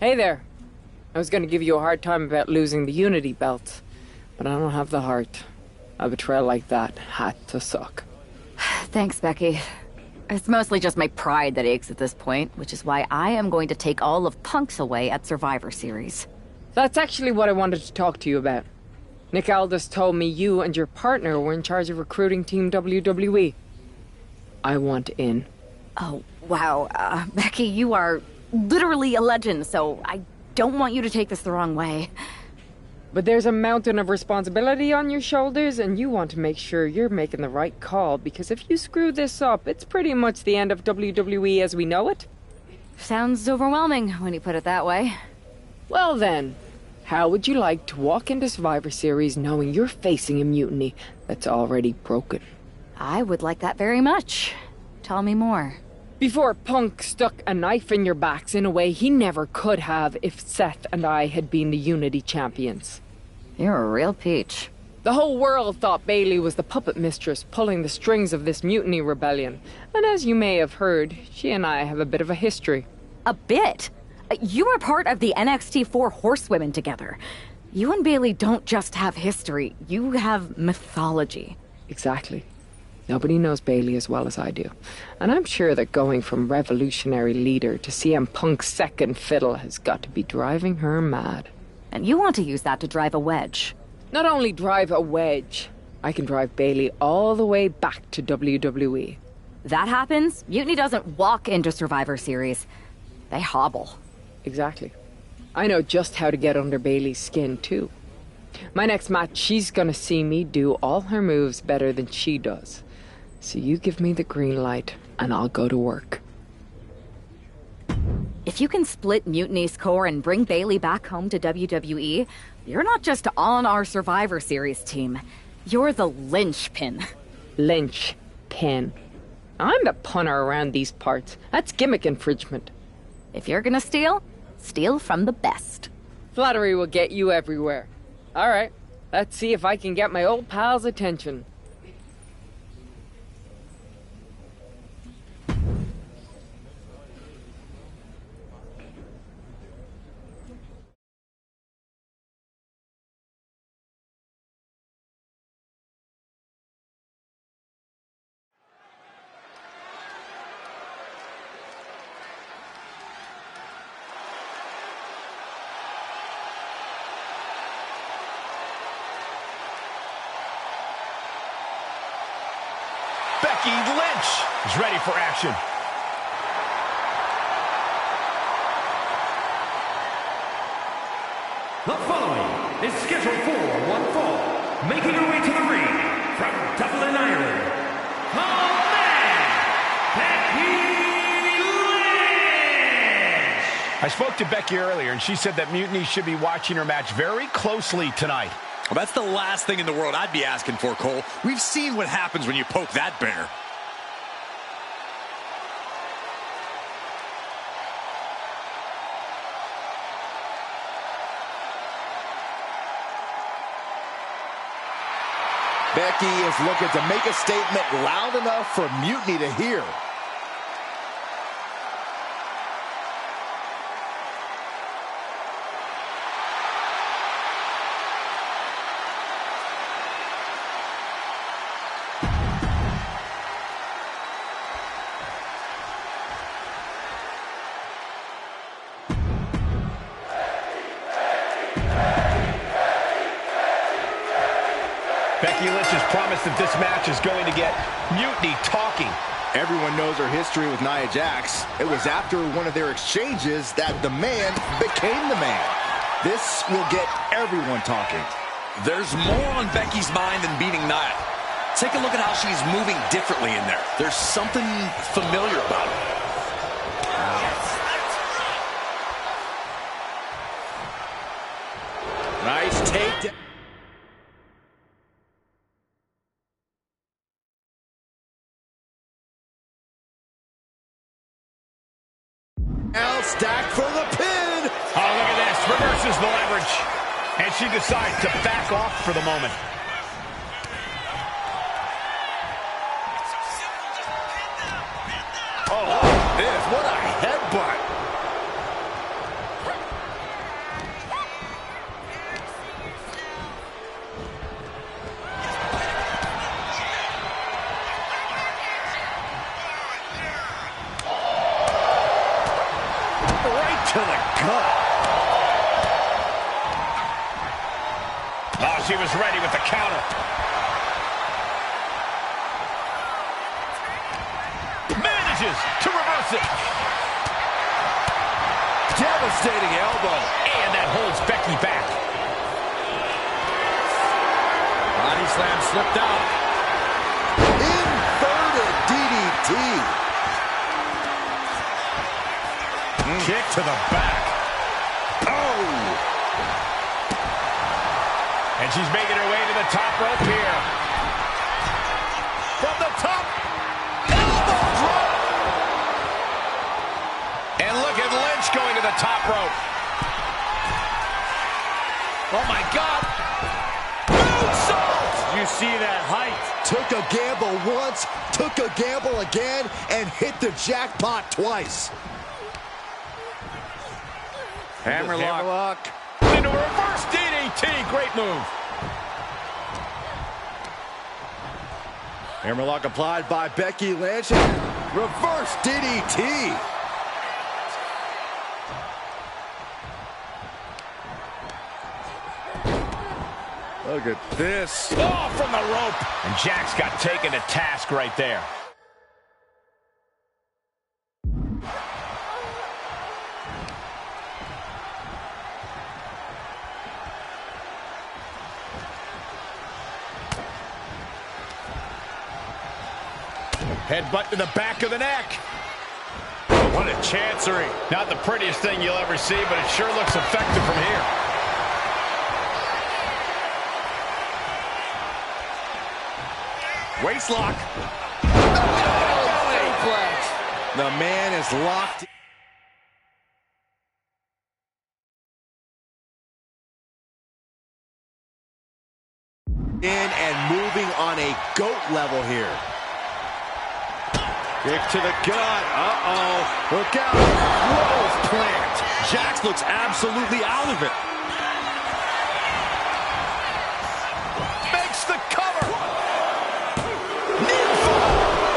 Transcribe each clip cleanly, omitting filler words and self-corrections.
Hey there. I was going to give you a hard time about losing the Unity belt, but I don't have the heart. A betrayal like that had to suck. Thanks, Becky. It's mostly just my pride that aches at this point, which is why I am going to take all of Punk's away at Survivor Series. That's actually what I wanted to talk to you about. Nick Aldis told me you and your partner were in charge of recruiting Team WWE. I want in. Oh, wow. Becky, you are literally a legend, so I don't want you to take this the wrong way. But there's a mountain of responsibility on your shoulders, and you want to make sure you're making the right call, because if you screw this up, it's pretty much the end of WWE as we know it. Sounds overwhelming when you put it that way. Well then, how would you like to walk into Survivor Series knowing you're facing a mutiny that's already broken? I would like that very much. Tell me more. Before Punk stuck a knife in your backs in a way he never could have if Seth and I had been the Unity champions. You're a real peach. The whole world thought Bailey was the puppet mistress pulling the strings of this mutiny rebellion. And as you may have heard, she and I have a bit of a history. A bit? You were part of the NXT 4 Horsewomen together. You and Bailey don't just have history, you have mythology. Exactly. Nobody knows Bailey as well as I do. And I'm sure that going from revolutionary leader to CM Punk's second fiddle has got to be driving her mad. And you want to use that to drive a wedge. Not only drive a wedge, I can drive Bailey all the way back to WWE. That happens, Mutiny doesn't walk into Survivor Series. They hobble. Exactly. I know just how to get under Bailey's skin, too. My next match, she's gonna see me do all her moves better than she does. So you give me the green light, and I'll go to work. If you can split Mutiny's core and bring Bailey back home to WWE, you're not just on our Survivor Series team. You're the linchpin. Linchpin. I'm the punter around these parts. That's gimmick infringement. If you're gonna steal, steal from the best. Flattery will get you everywhere. All right, let's see if I can get my old pal's attention. Becky Lynch is ready for action. The following is scheduled for one fall. Making her way to the ring from Dublin, Ireland, the man, Becky Lynch! I spoke to Becky earlier, and she said that Mutiny should be watching her match very closely tonight. Well, that's the last thing in the world I'd be asking for, Cole. We've seen what happens when you poke that bear. Becky is looking to make a statement loud enough for Mutiny to hear. Becky Lynch has promised that this match is going to get Mutiny talking. Everyone knows her history with Nia Jax. It was after one of their exchanges that the man became the man. This will get everyone talking. There's more on Becky's mind than beating Nia. Take a look at how she's moving differently in there. There's something familiar about it. Nice takedown. Now stacked for the pin. Oh, look at this. Reverses the leverage. And she decides to back off for the moment. Oh, this, what a headbutt. she was ready with the counter. Manages to reverse it. Devastating elbow. And that holds Becky back. Body slam slipped out. Inverted DDT. Kick to the back. Oh! And she's making her way to the top rope here. From the top. Elbow drop. And look at Lynch going to the top rope. Oh, my God. Moonsault. You see that height. Took a gamble once, took a gamble again, and hit the jackpot twice. Hammerlock. Into a reverse DDT. Great move. Hammerlock applied by Becky Lynch. Reverse DDT. Look at this. Oh, from the rope. And Jax got taken to task right there. Headbutt to the back of the neck. What a chancery. Not the prettiest thing you'll ever see, but it sure looks effective from here. Waistlock. The man is locked. In and moving on a GOAT level here. Kick to the gut. Uh-oh. Look out. Wolf plant. Jax looks absolutely out of it. Makes the cover.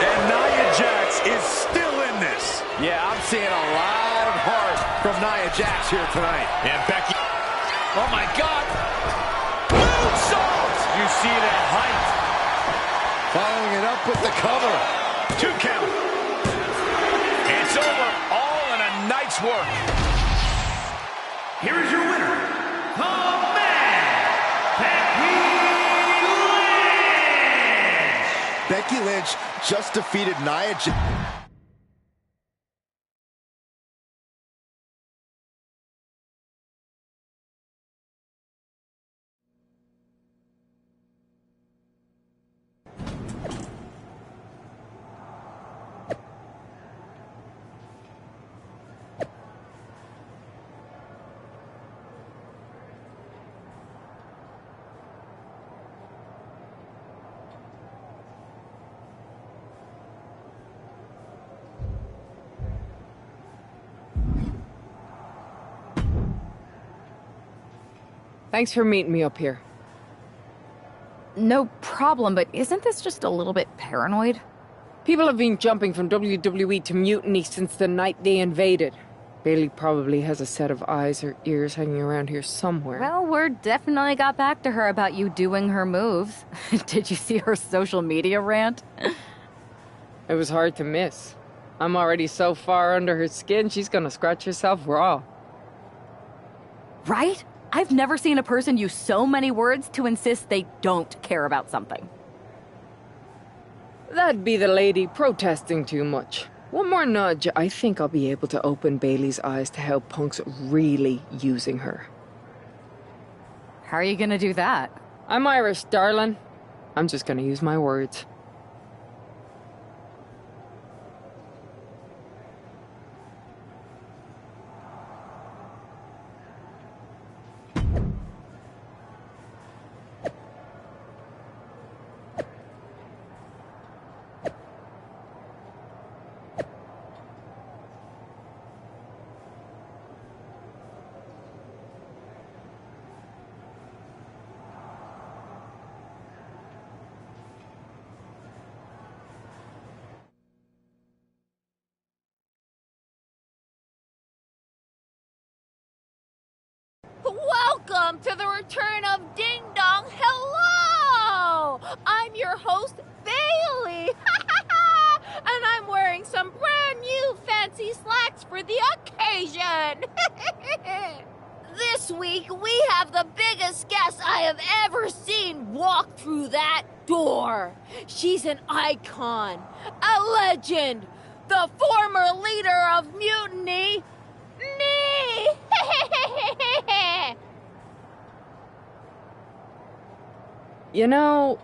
And Nia Jax is still in this. Yeah, I'm seeing a lot of heart from Nia Jax here tonight. And Becky. Oh, my God. Moonsault. You see that height. Following it up with the cover. 2 count. It's over. All in a night's work. Here is your winner, the man, Becky Lynch. Becky Lynch just defeated Nia Jax. Thanks for meeting me up here. No problem, but isn't this just a little bit paranoid? People have been jumping from WWE to Mutiny since the night they invaded. Bailey probably has a set of eyes or ears hanging around here somewhere. Well, word definitely got back to her about you doing her moves. Did you see her social media rant? It was hard to miss. I'm already so far under her skin, she's gonna scratch herself raw. Right? I've never seen a person use so many words to insist they don't care about something. That'd be the lady protesting too much. One more nudge, I think I'll be able to open Bailey's eyes to how Punk's really using her. How are you gonna do that? I'm Irish, darling. I'm just gonna use my words. Welcome to the return of Ding Dong Hell your host, Bailey. And I'm wearing some brand new fancy slacks for the occasion. This week, we have the biggest guest I have ever seen walk through that door. She's an icon, a legend, the former leader of Mutiny, me! You know,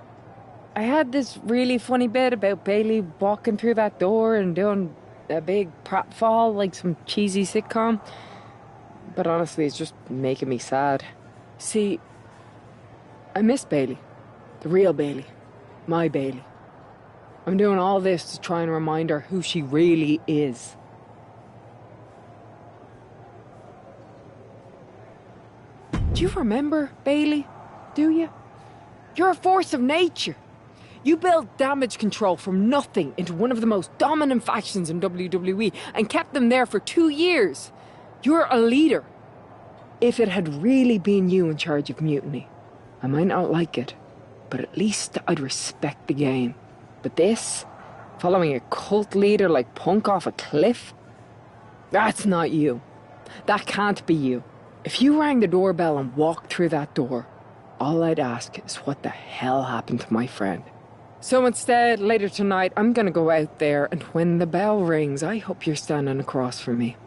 I had this really funny bit about Bailey walking through that door and doing a big pratfall like some cheesy sitcom. But honestly, it's just making me sad. See, I miss Bailey. The real Bailey. My Bailey. I'm doing all this to try and remind her who she really is. Do you remember Bailey? Do you? You're a force of nature. You built damage control from nothing into one of the most dominant factions in WWE and kept them there for 2 years. You're a leader. If it had really been you in charge of Mutiny, I might not like it, but at least I'd respect the game. But this, following a cult leader like Punk off a cliff, that's not you. That can't be you. If you rang the doorbell and walked through that door, all I'd ask is what the hell happened to my friend. So instead, later tonight, I'm gonna go out there, and when the bell rings, I hope you're standing across from me.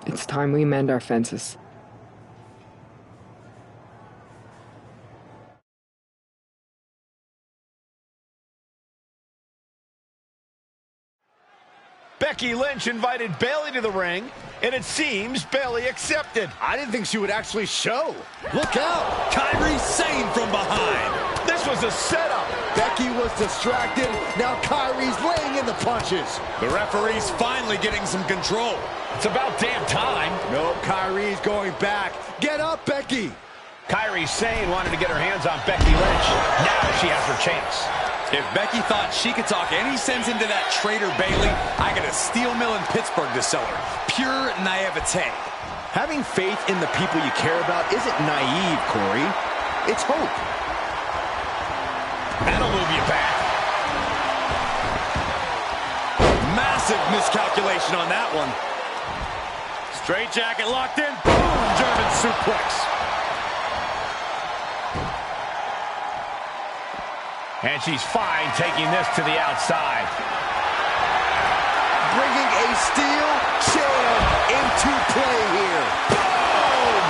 It's time we mend our fences. Becky Lynch invited Bailey to the ring, and it seems Bailey accepted. I didn't think she would actually show. Look out! Kairi Sane from behind. This was a setup. Becky was distracted. Now Kairi's laying in the punches. The referee's finally getting some control. It's about damn time. No, Kairi's going back. Get up, Becky. Kairi Sane wanted to get her hands on Becky Lynch. Now she has her chance. If Becky thought she could talk any sense into that traitor Bailey, I got a steel mill in Pittsburgh to sell her. Pure naivete. Having faith in the people you care about isn't naive, Corey. It's hope. That'll move you back. Massive miscalculation on that one. Straight jacket locked in. Boom! German suplex. And she's fine taking this to the outside. Bringing a steel chair into play here. Boom!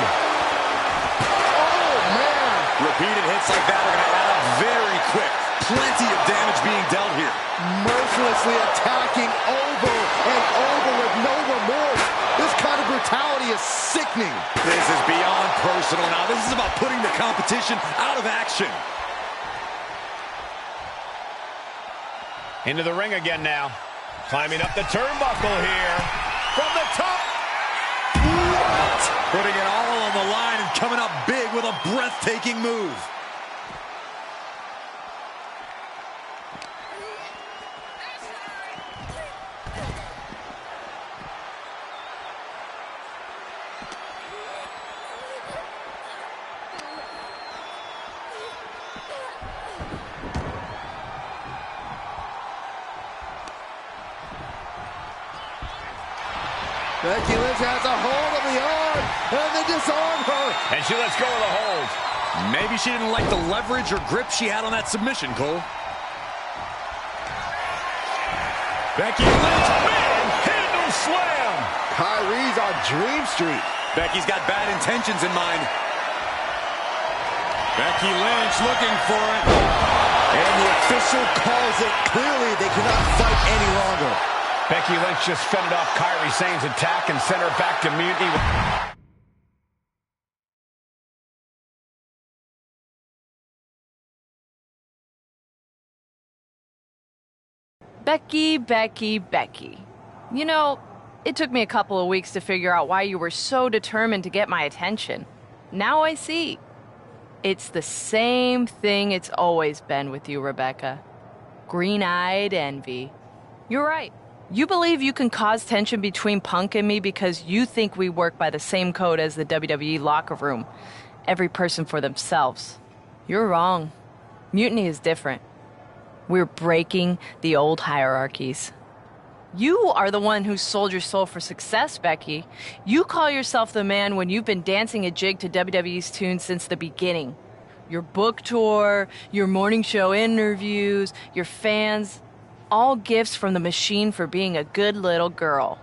Oh, man! Repeated hits like that are going to add up very quick. Plenty of damage being dealt here. Mercilessly attacking over and over with no remorse. This kind of brutality is sickening. This is beyond personal now. This is about putting the competition out of action. Into the ring again now. Climbing up the turnbuckle here. From the top. What? Putting it all on the line and coming up big with a breathtaking move. Becky Lynch has a hold of the arm, and they disarm her. And she lets go of the hold. Maybe she didn't like the leverage or grip she had on that submission, Cole. Becky Lynch, manhandle slam. Kairi's on Dream Street. Becky's got bad intentions in mind. Becky Lynch looking for it. And the official calls it. Clearly, they cannot fight any longer. Becky Lynch just fended off Kairi Sane's attack and sent her back to Mutiny. Becky, Becky, Becky. You know, it took me a couple of weeks to figure out why you were so determined to get my attention. Now I see. It's the same thing it's always been with you, Rebecca. Green-eyed envy. You're right. You believe you can cause tension between Punk and me because you think we work by the same code as the WWE locker room. Every person for themselves. You're wrong. Mutiny is different. We're breaking the old hierarchies. You are the one who sold your soul for success, Becky. You call yourself the man when you've been dancing a jig to WWE's tune since the beginning. Your book tour, your morning show interviews, your fans, all gifts from the machine for being a good little girl.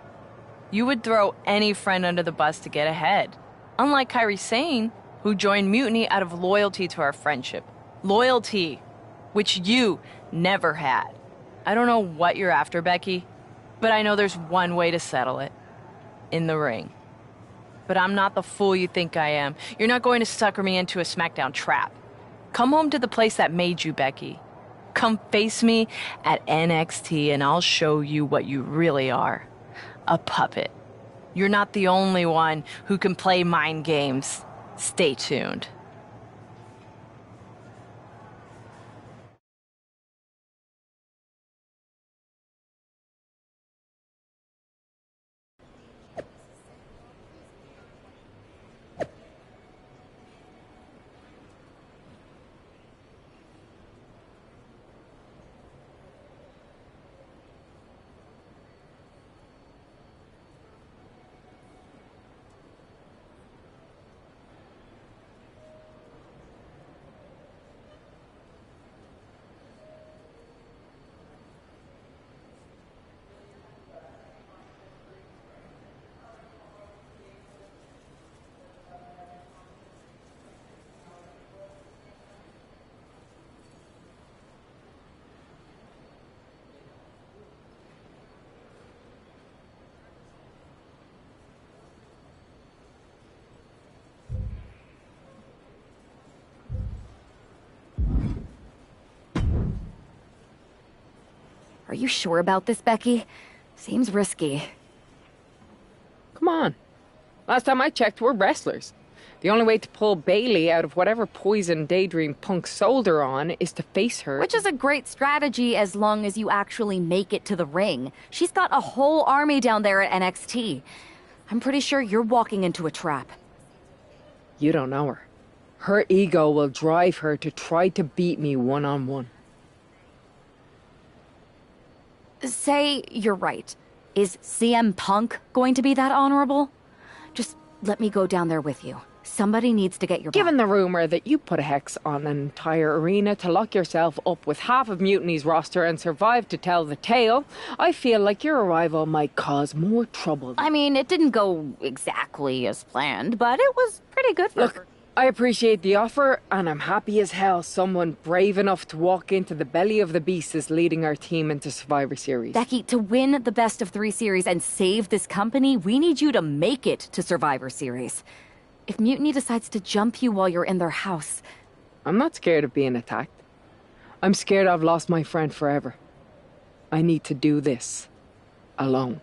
You would throw any friend under the bus to get ahead. Unlike Kairi Sane, who joined Mutiny out of loyalty to our friendship. Loyalty, which you never had. I don't know what you're after, Becky, but I know there's one way to settle it. In the ring. But I'm not the fool you think I am. You're not going to sucker me into a SmackDown trap. Come home to the place that made you, Becky. Come face me at NXT and I'll show you what you really are. A puppet. You're not the only one who can play mind games. Stay tuned. Are you sure about this, Becky? Seems risky. Come on. Last time I checked, we're wrestlers. The only way to pull Bailey out of whatever poison daydream Punk sold her on is to face her. Which is a great strategy as long as you actually make it to the ring. She's got a whole army down there at NXT. I'm pretty sure you're walking into a trap. You don't know her. Her ego will drive her to try to beat me one-on-one. Say you're right. Is CM Punk going to be that honorable? Just let me go down there with you. Somebody needs to get your back. Given the rumor that you put a hex on an entire arena to lock yourself up with half of Mutiny's roster and survive to tell the tale, I feel like your arrival might cause more trouble. I mean, it didn't go exactly as planned, but it was pretty good for her. Look, I appreciate the offer, and I'm happy as hell someone brave enough to walk into the belly of the beast is leading our team into Survivor Series. Becky, to win the best of 3 series and save this company, we need you to make it to Survivor Series. If Mutiny decides to jump you while you're in their house... I'm not scared of being attacked. I'm scared I've lost my friend forever. I need to do this. Alone.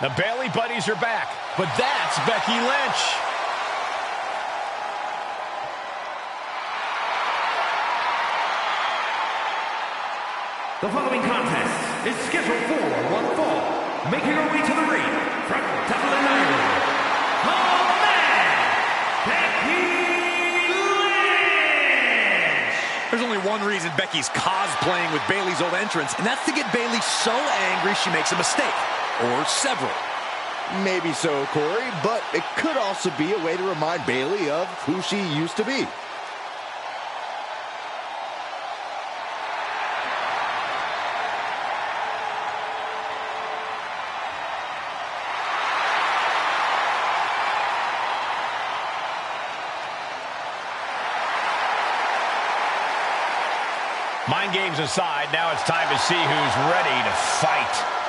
The Bailey buddies are back, but that's Becky Lynch. The following contest is scheduled for one fall, making her way to the ring from Dublin, Ireland, the man, Becky Lynch! There's only one reason Becky's cosplaying with Bailey's old entrance, and that's to get Bailey so angry she makes a mistake. Or several. Maybe so, Corey, but it could also be a way to remind Bailey of who she used to be. Mind games aside, now it's time to see who's ready to fight.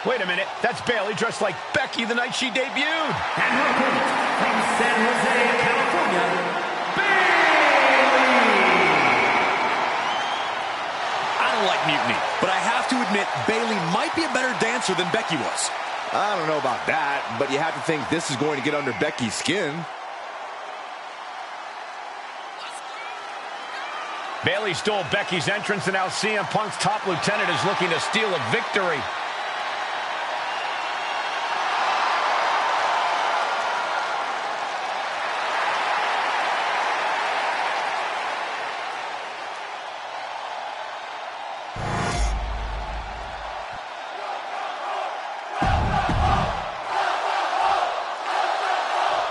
Wait a minute, that's Bayley dressed like Becky the night she debuted. And her opponent from San Jose, California, Bayley! I don't like Mutiny, but I have to admit Bayley might be a better dancer than Becky was. I don't know about that, but you have to think this is going to get under Becky's skin. Bayley stole Becky's entrance, and now CM Punk's top lieutenant is looking to steal a victory.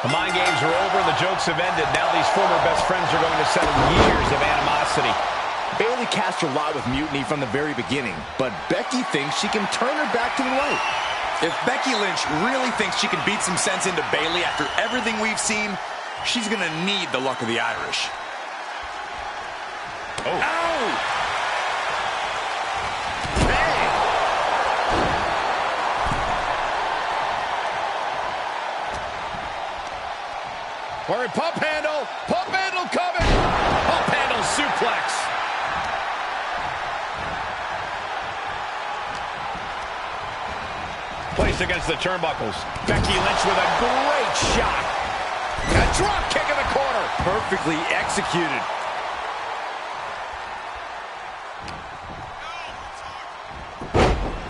The mind games are over, the jokes have ended. Now these former best friends are going to settle years of animosity. Bayley cast her lot with Mutiny from the very beginning, but Becky thinks she can turn her back to the light. If Becky Lynch really thinks she can beat some sense into Bayley after everything we've seen, she's going to need the luck of the Irish. Oh. Ow! Or a pump handle coming. Pump handle suplex. Placed against the turnbuckles. Becky Lynch with a great shot. A drop kick in the corner. Perfectly executed.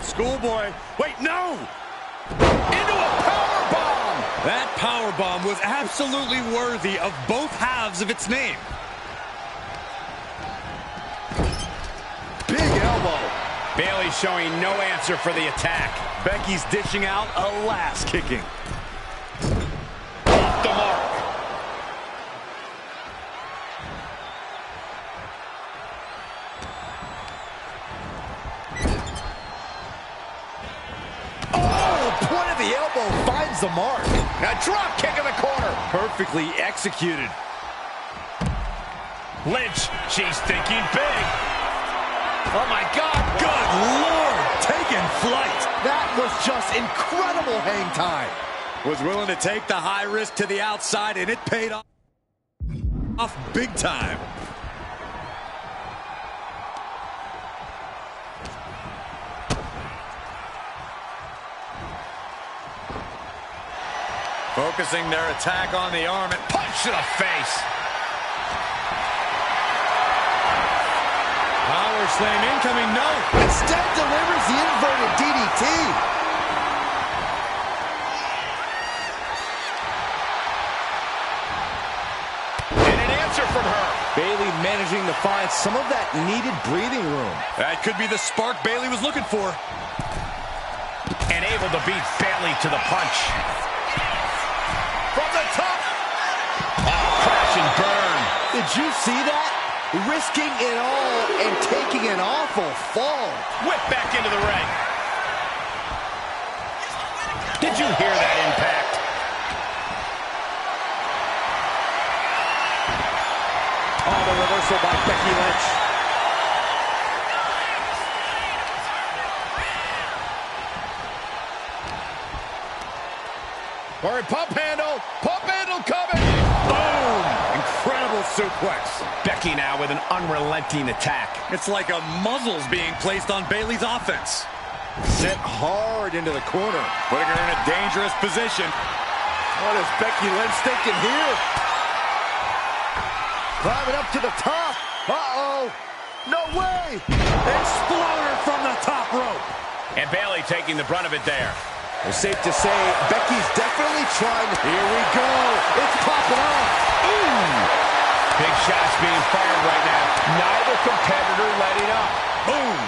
Schoolboy. Wait, no! Into a powerbomb. That powerbomb was absolutely worthy of both halves of its name. Big elbow. Bayley showing no answer for the attack. Becky's dishing out a last kicking. Off the mark. Point of the elbow finds the mark. A drop kick in the corner. Perfectly executed. Lynch, she's thinking big. Oh my God. Good Lord, taking flight. That was just incredible hang time. Was willing to take the high risk to the outside, and it paid off big time. Focusing their attack on the arm and Punch to the face. power slam incoming. No. Instead delivers the inverted DDT. And an answer from her. Bayley managing to find some of that needed breathing room. That could be the spark Bayley was looking for. And able to beat Bayley to the punch. From the top. Oh, crash and burn. Did you see that? Risking it all and taking an awful fall. Whip back into the ring. Did you hear that impact? Oh, the reversal by Becky Lynch. Or a pump handle coming. Boom! Incredible suplex. Becky now with an unrelenting attack. It's like a muzzle's being placed on Bayley's offense. Sent hard into the corner. Putting her in a dangerous position. What is Becky Lynch thinking here? Climbing up to the top. Uh-oh. No way. Exploder from the top rope. And Bayley taking the brunt of it there. It's safe to say Becky's definitely trying. Here we go. It's popping off. Ooh. Big shots being fired right now. Neither competitor letting up. Boom.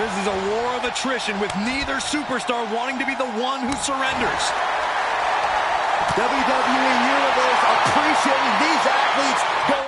This is a war of attrition with neither superstar wanting to be the one who surrenders. WWE Universe appreciating these athletes going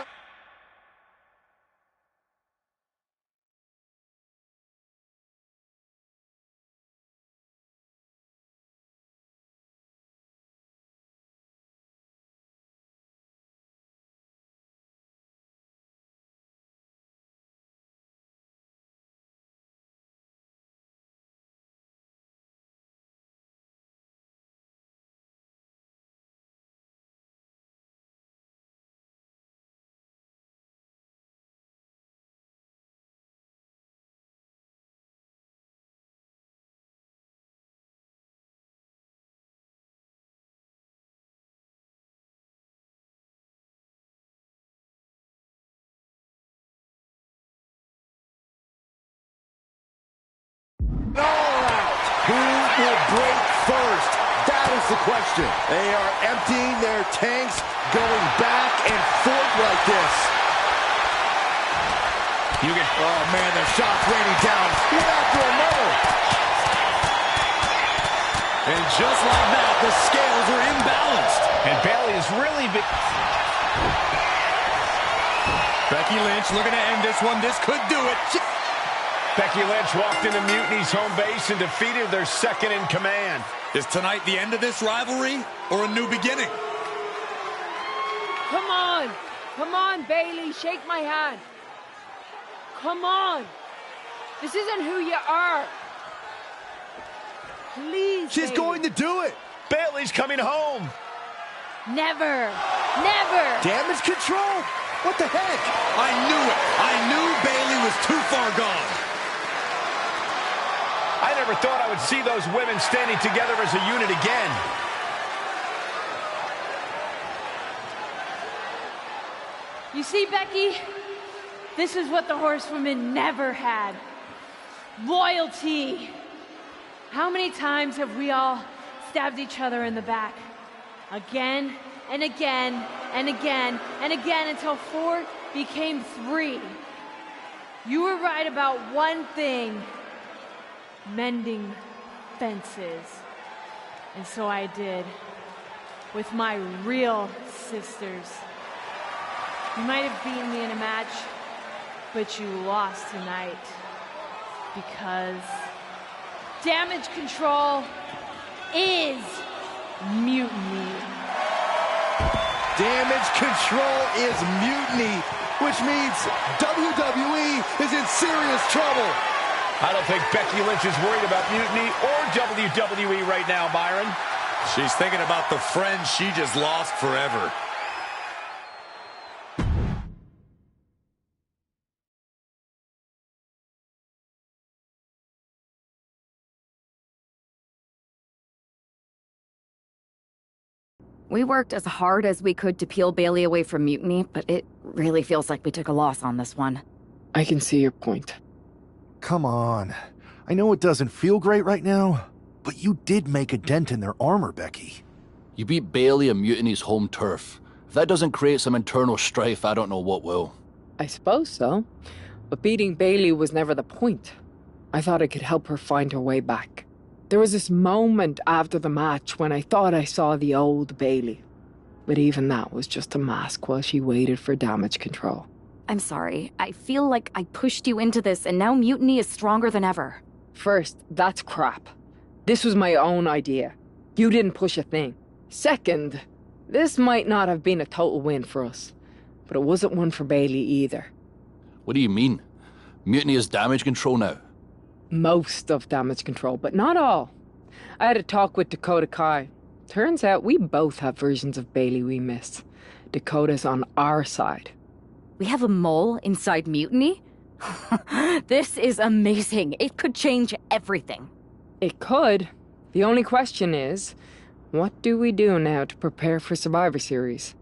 Who will break first? That is the question. They are emptying their tanks, going back and forth like this. Oh, man, the shots raining down one after another. And just like that, the scales are imbalanced. And Bayley is really big. Becky Lynch looking to end this one. This could do it. Becky Lynch walked into Mutiny's home base and defeated their second in command. Is tonight the end of this rivalry or a new beginning? Come on. Come on, Bayley. Shake my hand. Come on. This isn't who you are. Please, She's Bayley. going to do it. Bayley's coming home. Never. Never. Damage control? What the heck? I knew it. I knew Bayley was too far gone. I never thought I would see those women standing together as a unit again. You see, Becky, this is what the horsewomen never had. Loyalty. How many times have we all stabbed each other in the back? Again and again and again and again until 4 became 3. You were right about one thing: mending fences. And so I did, with my real sisters. You might have beaten me in a match, but you lost tonight because damage control is mutiny. Damage control is mutiny, which means WWE is in serious trouble. I don't think Becky Lynch is worried about Mutiny or WWE right now, Byron. She's thinking about the friends she just lost forever. We worked as hard as we could to peel Bayley away from Mutiny, but it really feels like we took a loss on this one. I can see your point. Come on. I know it doesn't feel great right now, but you did make a dent in their armor, Becky. You beat Bayley on Mutiny's home turf. If that doesn't create some internal strife, I don't know what will. I suppose so. But beating Bayley was never the point. I thought I could help her find her way back. There was this moment after the match when I thought I saw the old Bayley. But even that was just a mask while she waited for damage control. I'm sorry. I feel like I pushed you into this, and now Mutiny is stronger than ever. First, that's crap. This was my own idea. You didn't push a thing. Second, this might not have been a total win for us. But it wasn't one for Bayley either. What do you mean? Mutiny has damage control now? Most of damage control, but not all. I had a talk with Dakota Kai. Turns out we both have versions of Bayley we miss. Dakota's on our side. We have a mole inside Mutiny? This is amazing. It could change everything. It could. The only question is, what do we do now to prepare for Survivor Series?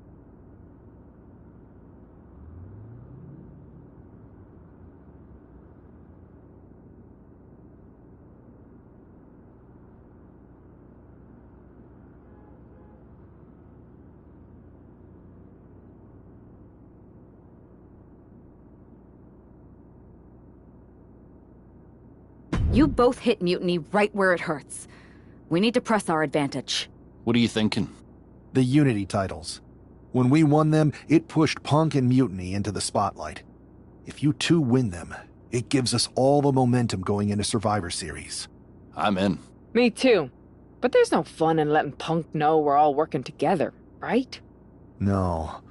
You both hit Mutiny right where it hurts. We need to press our advantage. What are you thinking? The Unity titles. When we won them, it pushed Punk and Mutiny into the spotlight. If you two win them, it gives us all the momentum going into Survivor Series. I'm in. Me too. But there's no fun in letting Punk know we're all working together, right? No.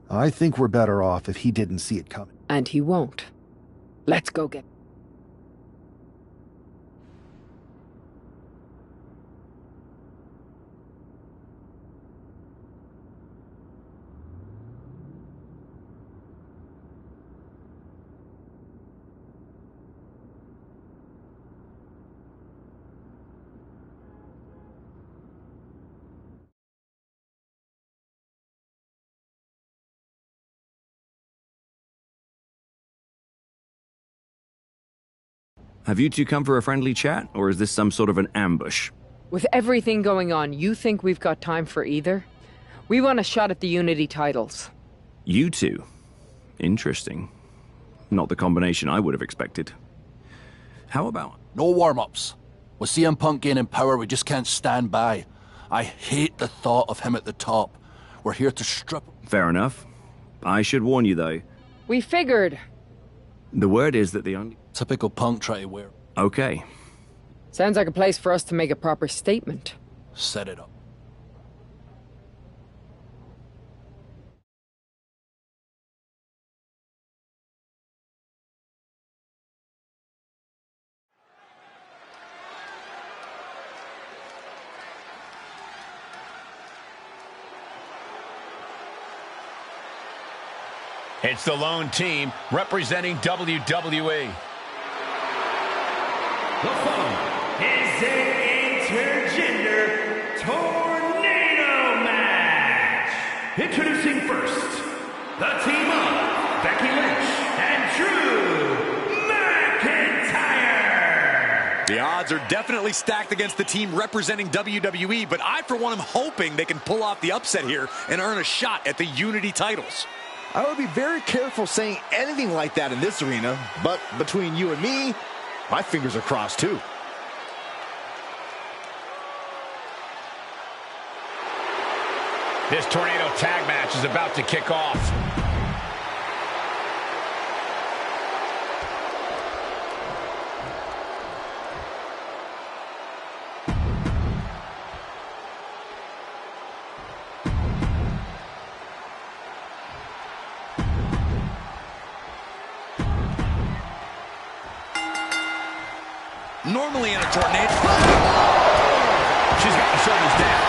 I think we're better off if he didn't see it coming. And he won't. Let's go get... Have you two come for a friendly chat, or is this some sort of an ambush? With everything going on, you think we've got time for either? We want a shot at the Unity titles. You two? Interesting. Not the combination I would have expected. How about... No warm-ups. With CM Punk gaining power, we just can't stand by. I hate the thought of him at the top. We're here to strip... Fair enough. I should warn you, though. We figured. The word is that the only... Typical Punk try to wear. Okay. Sounds like a place for us to make a proper statement. Set it up. It's the lone team representing WWE. The following is an intergender tornado match. Introducing first, the team of Becky Lynch and Drew McIntyre. The odds are definitely stacked against the team representing WWE, but I, for one, am hoping they can pull off the upset here and earn a shot at the Unity titles. I would be very careful saying anything like that in this arena, but between you and me, my fingers are crossed too. This tornado tag match is about to kick off. Normally in a tornado... She's got the shoulders down.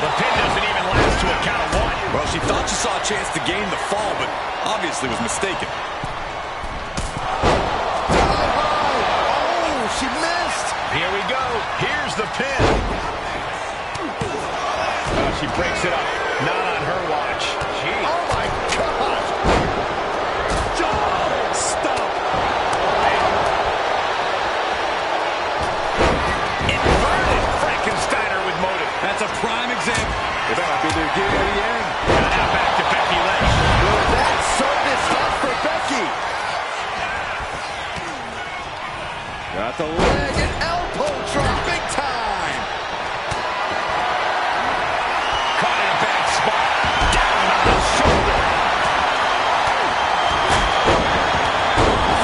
The pin doesn't even last to a count of one. Well, she thought she saw a chance to gain the fall, but obviously was mistaken. Oh, she missed. Here we go. Here's the pin. Oh, she breaks it up. Not on her watch. Gee. Oh, my God. Stop. That's a prime example. It might be their game at the end. Now back to Becky Lynch. Will that serve this up for Becky? Got the leg and elbow drop big time. Caught in a bad spot. Down on the shoulder.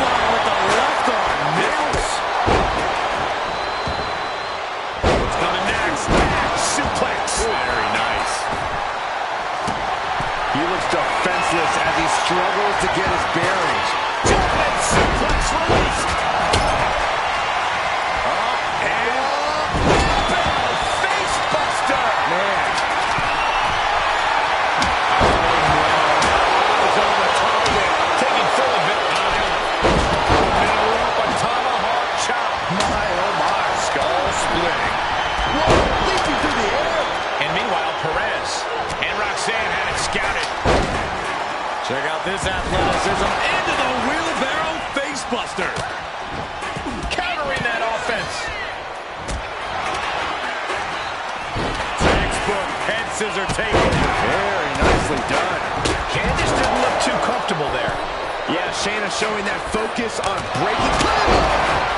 Flying with the left arm. Nails. What's coming next? Suplex. Very nice. He looks defenseless as he struggles to get his bearings. German suplex released. Face buster. Man. Eyes on the target. Taking full advantage. Now up a tomahawk chop. My, oh my. Skull splitting. Whoa, leaping through the air. And meanwhile, Perez and Roxanne had it scouted. Check out this athleticism into the wheelbarrow facebuster. Countering that offense. Textbook head scissor taken. Very nicely done. Candice didn't look too comfortable there. Yeah, Shayna showing that focus on breaking.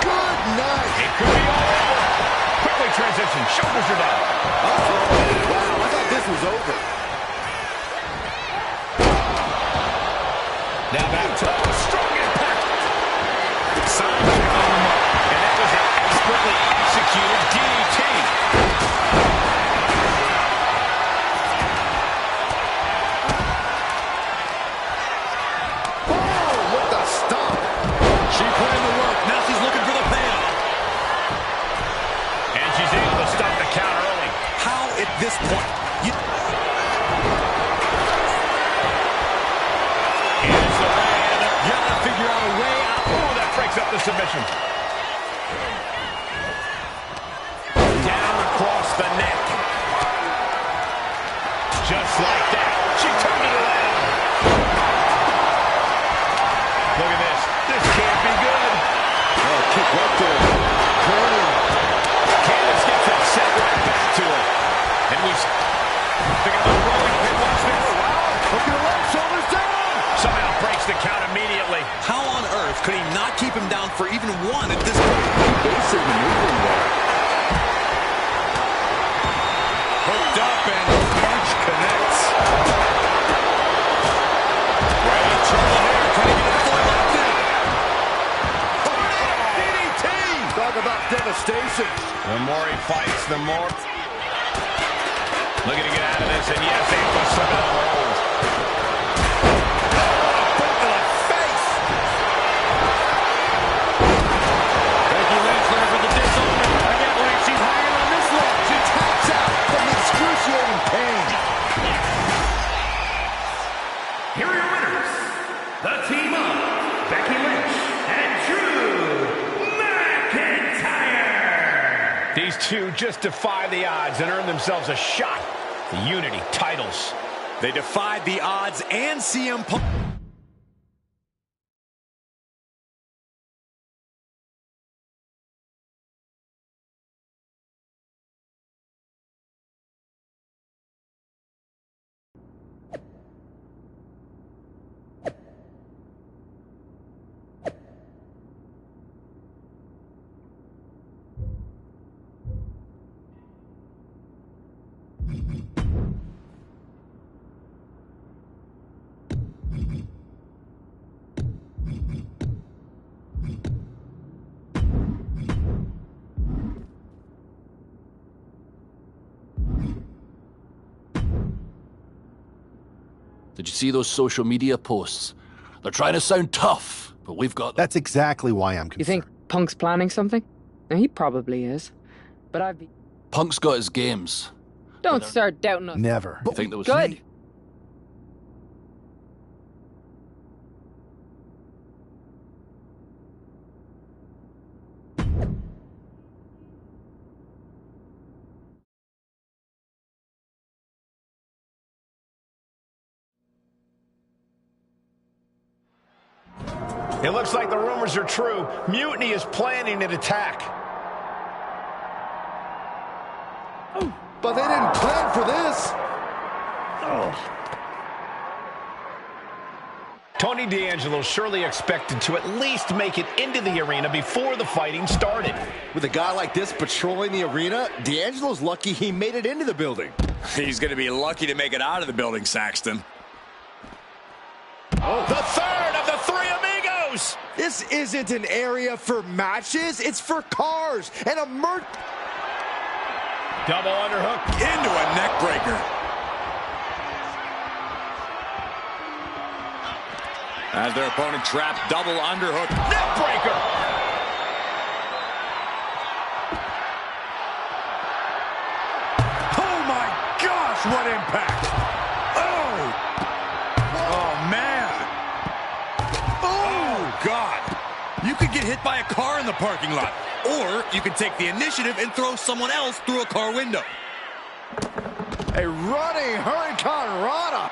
Good night. It could be all over. Quickly transition. Shoulders are down. Wow, I thought this was over. Now back to strong impact. Sign on the mark. And that was an expertly executed DDT. Oh, what the stomp. She put in the work. Now she's looking for the payoff. And she's able to stop the count early. How at this point? Here's the man. Gotta figure out a way out. Oh, that breaks up the submission. Down across the neck. Just like that. She turned it around. Look at this. This can't be good. keep him down for even one at this point. Basic maneuvering there. Hooked up and the punch connects. Right in trouble here. Can he get it fully locked in? DDT! Talk about devastation. The more he fights, the more... Looking to get out of this, and yes, ankle slip out of the hold. Boot to the face! Becky Lynch there for the disown. I can't believe she's hanging on this leg. She taps out from excruciating pain. Here are your winners, the team of Becky Lynch and Drew McIntyre. These two just defy the odds and earn themselves a shot at the Unity titles. They defied the odds and CM Punk. Did you see those social media posts? They're trying to sound tough, but we've got... That's exactly why I'm concerned. You think Punk's planning something? Now, he probably is. But I've been... Punk's got his games. Don't start doubting us. Never. You think there was... Good. It looks like the rumors are true. Mutiny is planning an attack. But they didn't plan for this. Tony D'Angelo surely expected to at least make it into the arena before the fighting started. With a guy like this patrolling the arena, D'Angelo's lucky he made it into the building. He's going to be lucky to make it out of the building, Saxton. Oh. The third of the three amigos! This isn't an area for matches, it's for cars and a Double underhook. Into a neck breaker. As their opponent trapped, double underhook. Neck breaker! Oh my gosh, what impact! Oh man! Oh God! You could get hit by a car in the parking lot, or you could take the initiative and throw someone else through a car window. A running Hurricane Rana.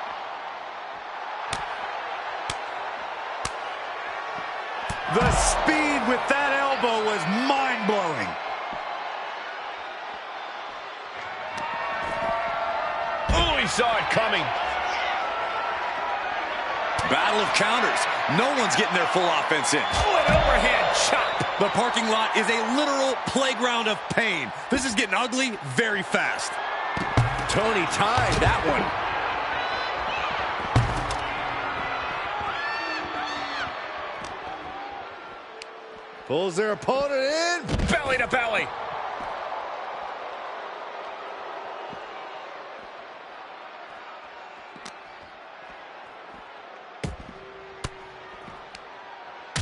The speed with that elbow was mind-blowing. Oh, he saw it coming. Battle of counters. No one's getting their full offense in. Oh, an overhand chop. The parking lot is a literal playground of pain. This is getting ugly very fast. Tony tied that one. Pulls their opponent in. Belly to belly.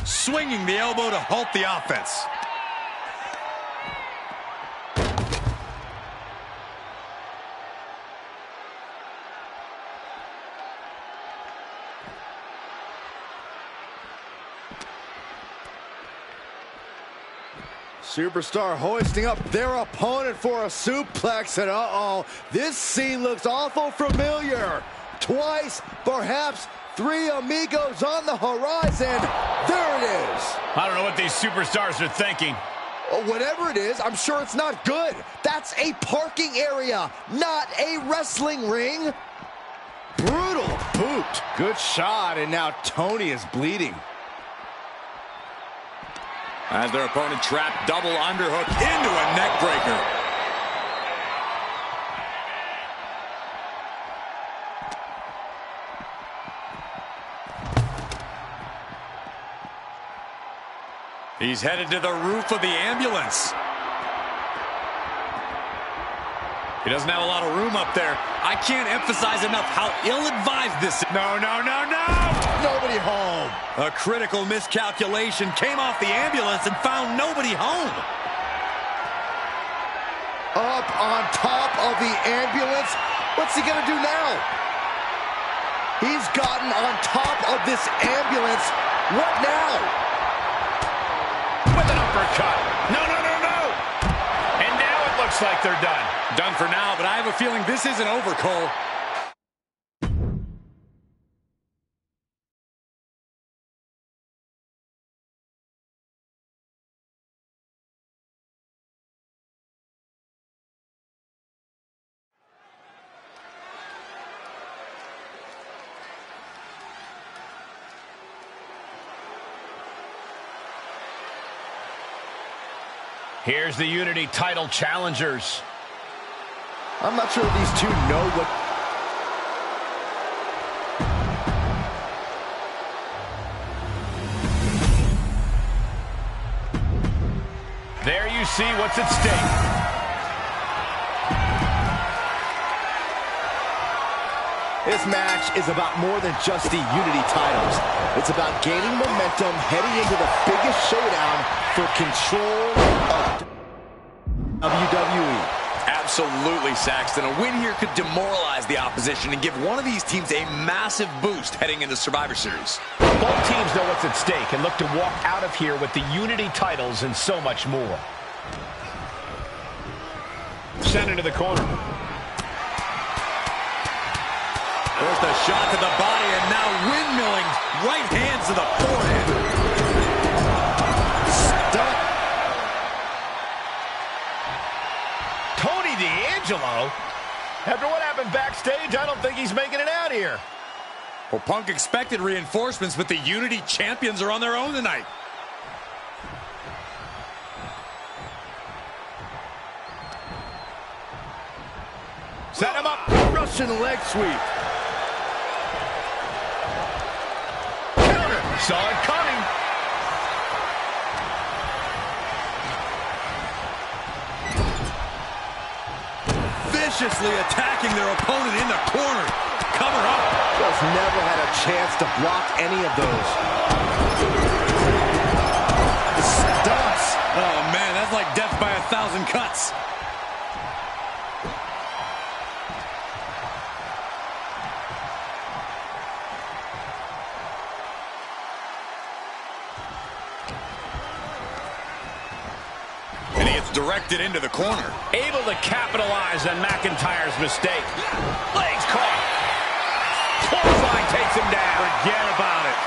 Swinging the elbow to halt the offense. Superstar hoisting up their opponent for a suplex, and uh-oh, this scene looks awful familiar. Twice, perhaps three amigos on the horizon. There it is. I don't know what these superstars are thinking. Whatever it is, I'm sure it's not good. That's a parking area, not a wrestling ring. Brutal boot. Good shot, and now Tony is bleeding. As their opponent trapped, double underhook into a neck breaker. He's headed to the roof of the ambulance. He doesn't have a lot of room up there. I can't emphasize enough how ill-advised this is. No, no, no, no! Nobody home. A critical miscalculation came off the ambulance and found nobody home. Up on top of the ambulance. What's he gonna do now? He's gotten on top of this ambulance. What now? With an uppercut. No, no, no, no! And now it looks like they're done. Done for now, but I have a feeling this isn't over, Cole. Here's the Unity title challengers. I'm not sure these two know what... There you see what's at stake. This match is about more than just the Unity titles. It's about gaining momentum, heading into the biggest showdown for control of WWE. Absolutely, Saxton. A win here could demoralize the opposition and give one of these teams a massive boost heading into Survivor Series. Both teams know what's at stake and look to walk out of here with the Unity titles and so much more. Sent into the corner. There's the shot to the body, and now windmilling right hands to the forehead. Stop. Tony D'Angelo? After what happened backstage, I don't think he's making it out here. Well, Punk expected reinforcements, but the Unity champions are on their own tonight. Set him up. Russian leg sweep. Counter. Saw it coming. Viciously attacking their opponent in the corner. Cover up. Just never had a chance to block any of those. Stunts. Oh, man, that's like death by 1,000 cuts. Directed into the corner. Able to capitalize on McIntyre's mistake. Legs caught. Clothesline takes him down. Forget about it.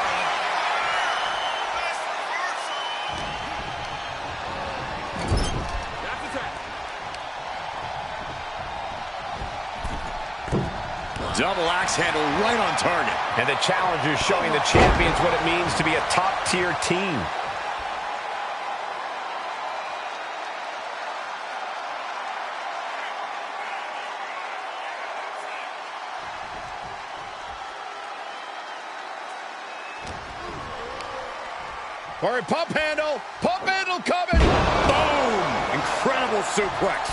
Double axe handle right on target. And the challengers showing the champions what it means to be a top-tier team. Or a pump handle coming. Boom! Incredible suplex.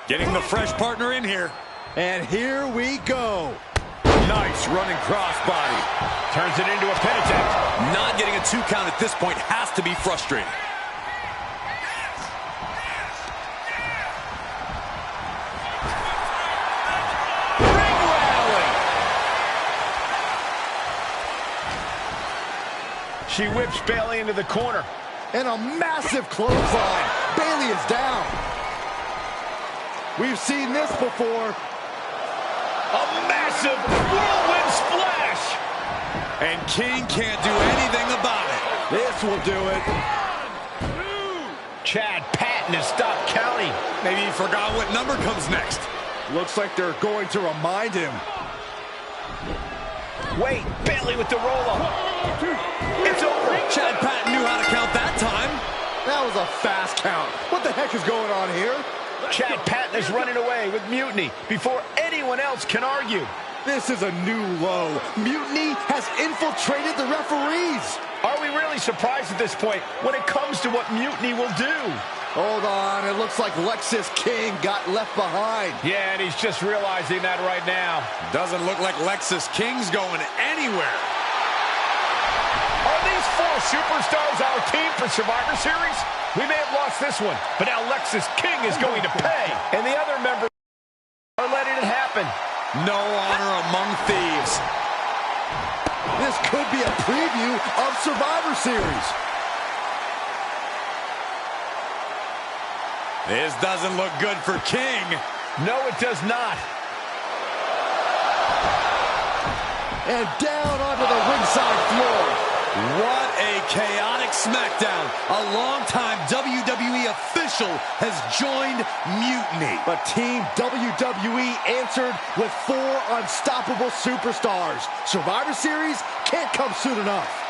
Getting the fresh partner in here. And here we go. Nice running crossbody. Turns it into a pin attempt. Not getting a 2 count at this point has to be frustrating. She whips Bayley into the corner. And a massive clothesline. Bayley is down. We've seen this before. A massive whirlwind splash. And King can't do anything about it. This will do it. Chad Patton has stopped counting. Maybe he forgot what number comes next. Looks like they're going to remind him. Wait, Bailey with the roll-up. It's over. Chad Patton knew how to count that time. That was a fast count. What the heck is going on here? Chad Patton is running away with Mutiny before anyone else can argue. This is a new low. Mutiny has infiltrated the referees. Are we really surprised at this point when it comes to what Mutiny will do? Hold on, it looks like Lexus King got left behind. Yeah, and he's just realizing that right now. Doesn't look like Lexus King's going anywhere. Are these four superstars our team for Survivor Series? We may have lost this one, but now Lexus King is going to pay. And the other members are letting it happen. No honor among thieves. This could be a preview of Survivor Series. This doesn't look good for King. No, it does not. And down onto the ringside floor. What a chaotic SmackDown. A longtime WWE official has joined Mutiny. But Team WWE answered with 4 unstoppable superstars. Survivor Series can't come soon enough.